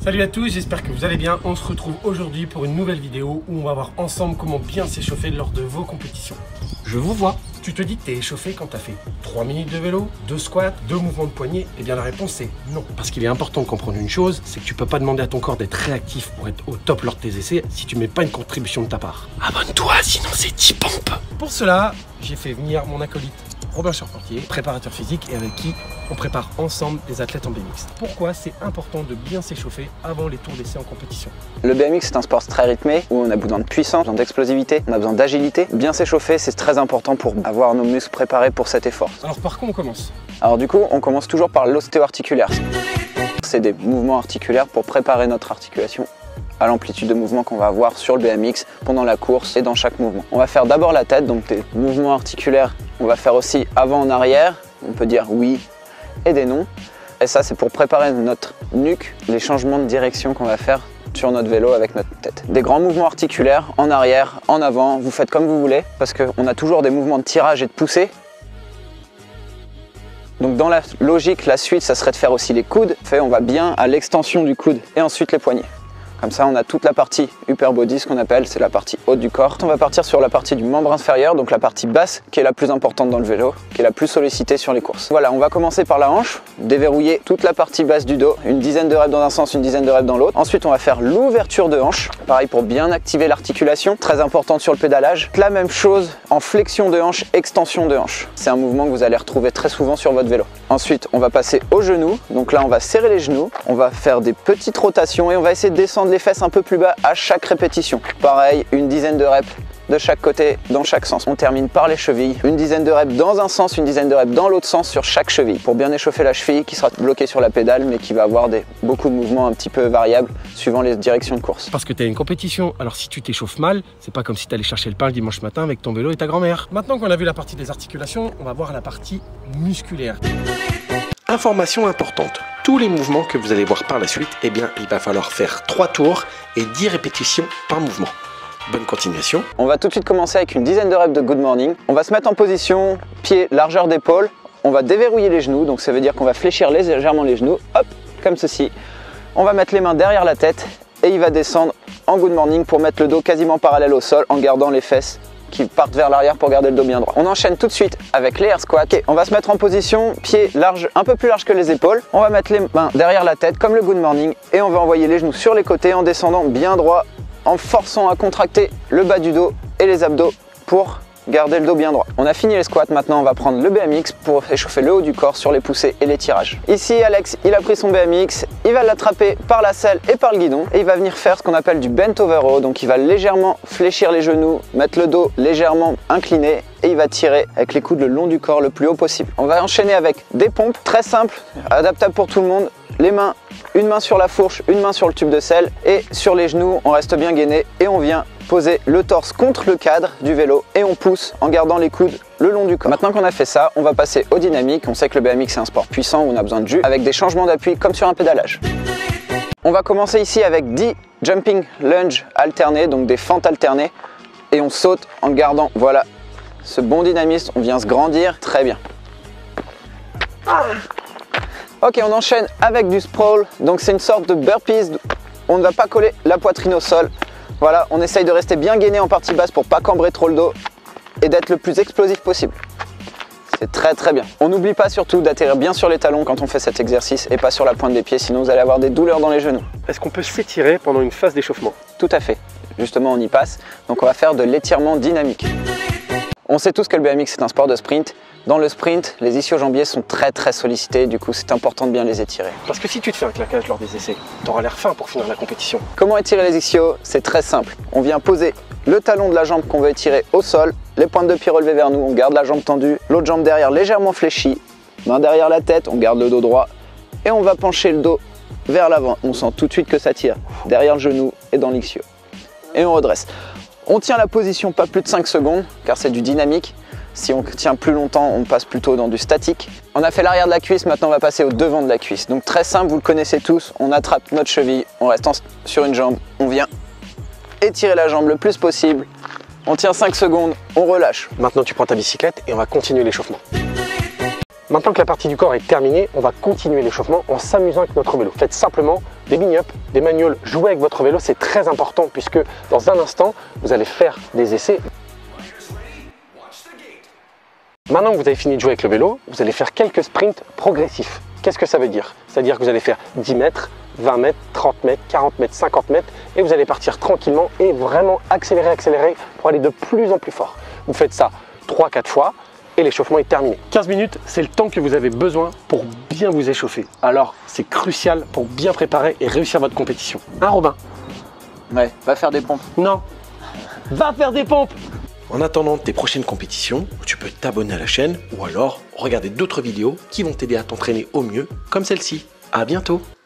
Salut à tous, j'espère que vous allez bien. On se retrouve aujourd'hui pour une nouvelle vidéo où on va voir ensemble comment bien s'échauffer lors de vos compétitions. Je vous vois. Tu te dis que tu es échauffé quand tu as fait 3 minutes de vélo, 2 squats, 2 mouvements de poignet? Eh bien la réponse c'est non. Parce qu'il est important de comprendre une chose, c'est que tu peux pas demander à ton corps d'être réactif pour être au top lors de tes essais si tu mets pas une contribution de ta part. Abonne-toi, sinon c'est 10 pompes. Pour cela, j'ai fait venir mon acolyte Robin Charpentier, préparateur physique et avec qui on prépare ensemble des athlètes en BMX. Pourquoi c'est important de bien s'échauffer avant les tours d'essai en compétition? Le BMX c'est un sport très rythmé où on a besoin de puissance, besoin d'explosivité, on a besoin d'agilité. Bien s'échauffer c'est très important pour avoir nos muscles préparés pour cet effort. Alors par quoi on commence? Alors du coup on commence toujours par l'ostéo-articulaire. C'est des mouvements articulaires pour préparer notre articulation à l'amplitude de mouvement qu'on va avoir sur le BMX pendant la course et dans chaque mouvement. On va faire d'abord la tête, donc des mouvements articulaires. On va faire aussi avant en arrière, on peut dire oui et des non. Et ça c'est pour préparer notre nuque, les changements de direction qu'on va faire sur notre vélo avec notre tête. Des grands mouvements articulaires, en arrière, en avant, vous faites comme vous voulez, parce qu'on a toujours des mouvements de tirage et de poussée. Donc dans la logique, la suite, ça serait de faire aussi les coudes. On va bien à l'extension du coude et ensuite les poignets. Comme ça, on a toute la partie upper body, ce qu'on appelle, c'est la partie haute du corps. On va partir sur la partie du membre inférieur, donc la partie basse, qui est la plus importante dans le vélo, qui est la plus sollicitée sur les courses. Voilà, on va commencer par la hanche, déverrouiller toute la partie basse du dos, une dizaine de reps dans un sens, une dizaine de reps dans l'autre. Ensuite, on va faire l'ouverture de hanche, pareil pour bien activer l'articulation, très importante sur le pédalage. La même chose en flexion de hanche, extension de hanche. C'est un mouvement que vous allez retrouver très souvent sur votre vélo. Ensuite, on va passer aux genoux, donc là, on va serrer les genoux, on va faire des petites rotations et on va essayer de descendre les fesses un peu plus bas à chaque répétition. Pareil, une dizaine de reps de chaque côté, dans chaque sens. On termine par les chevilles, une dizaine de reps dans un sens, une dizaine de reps dans l'autre sens sur chaque cheville, pour bien échauffer la cheville qui sera bloquée sur la pédale, mais qui va avoir beaucoup de mouvements un petit peu variables suivant les directions de course. Parce que tu as une compétition, alors si tu t'échauffes mal, c'est pas comme si tu allais chercher le pain le dimanche matin avec ton vélo et ta grand-mère. Maintenant qu'on a vu la partie des articulations, on va voir la partie musculaire. Information importante, tous les mouvements que vous allez voir par la suite, eh bien, il va falloir faire 3 tours et 10 répétitions par mouvement. Bonne continuation. On va tout de suite commencer avec une dizaine de reps de good morning. On va se mettre en position, pied, largeur d'épaule. On va déverrouiller les genoux, donc ça veut dire qu'on va fléchir légèrement les genoux, hop, comme ceci. On va mettre les mains derrière la tête et il va descendre en good morning pour mettre le dos quasiment parallèle au sol en gardant les fesses qui partent vers l'arrière pour garder le dos bien droit. On enchaîne tout de suite avec les air squats. Okay, on va se mettre en position, pieds larges, un peu plus large que les épaules. On va mettre les mains derrière la tête comme le good morning et on va envoyer les genoux sur les côtés en descendant bien droit, en forçant à contracter le bas du dos et les abdos pour garder le dos bien droit. On a fini les squats, maintenant on va prendre le BMX pour échauffer le haut du corps sur les poussées et les tirages. Ici Alex, il a pris son BMX, il va l'attraper par la selle et par le guidon et il va venir faire ce qu'on appelle du bent over row, donc il va légèrement fléchir les genoux, mettre le dos légèrement incliné et il va tirer avec les coudes le long du corps le plus haut possible. On va enchaîner avec des pompes très simples, adaptables pour tout le monde. Les mains, une main sur la fourche, une main sur le tube de selle et sur les genoux, on reste bien gainé et on vient poser le torse contre le cadre du vélo et on pousse en gardant les coudes le long du corps. Maintenant qu'on a fait ça, on va passer au dynamique. On sait que le BMX c'est un sport puissant où on a besoin de jus avec des changements d'appui comme sur un pédalage. On va commencer ici avec 10 jumping lunge alternés, donc des fentes alternées et on saute en gardant, voilà, ce bon dynamisme, on vient se grandir, très bien. Ok, on enchaîne avec du sprawl, donc c'est une sorte de burpees, on ne va pas coller la poitrine au sol. Voilà, on essaye de rester bien gainé en partie basse pour pas cambrer trop le dos et d'être le plus explosif possible. C'est très bien. On n'oublie pas surtout d'atterrir bien sur les talons quand on fait cet exercice et pas sur la pointe des pieds, sinon vous allez avoir des douleurs dans les genoux. Est-ce qu'on peut s'étirer pendant une phase d'échauffement? Tout à fait. Justement, on y passe. Donc on va faire de l'étirement dynamique. On sait tous que le BMX c'est un sport de sprint. Dans le sprint, les ischio-jambiers sont très sollicités, du coup c'est important de bien les étirer. Parce que si tu te fais un claquage lors des essais, t'auras l'air fin pour finir la compétition. Comment étirer les ischios? C'est très simple. On vient poser le talon de la jambe qu'on veut étirer au sol, les pointes de pied relevées vers nous, on garde la jambe tendue, l'autre jambe derrière légèrement fléchie, main derrière la tête, on garde le dos droit et on va pencher le dos vers l'avant. On sent tout de suite que ça tire derrière le genou et dans l'ischio. Et on redresse. On tient la position pas plus de 5 secondes car c'est du dynamique. Si on tient plus longtemps, on passe plutôt dans du statique. On a fait l'arrière de la cuisse, maintenant on va passer au devant de la cuisse. Donc très simple, vous le connaissez tous, on attrape notre cheville, on reste sur une jambe, on vient étirer la jambe le plus possible. On tient 5 secondes, on relâche. Maintenant tu prends ta bicyclette et on va continuer l'échauffement. Maintenant que la partie du corps est terminée, on va continuer l'échauffement en s'amusant avec notre vélo. Faites simplement des bing-up, des manuals, jouez avec votre vélo, c'est très important puisque dans un instant, vous allez faire des essais. Maintenant que vous avez fini de jouer avec le vélo, vous allez faire quelques sprints progressifs. Qu'est-ce que ça veut dire? C'est-à-dire que vous allez faire 10 mètres, 20 mètres, 30 mètres, 40 mètres, 50 mètres et vous allez partir tranquillement et vraiment accélérer pour aller de plus en plus fort. Vous faites ça 3-4 fois et l'échauffement est terminé. 15 minutes, c'est le temps que vous avez besoin pour bien vous échauffer. Alors, c'est crucial pour bien préparer et réussir votre compétition. Hein, Robin? Ouais, va faire des pompes. Non, va faire des pompes. En attendant tes prochaines compétitions, tu peux t'abonner à la chaîne ou alors regarder d'autres vidéos qui vont t'aider à t'entraîner au mieux, comme celle-ci. À bientôt!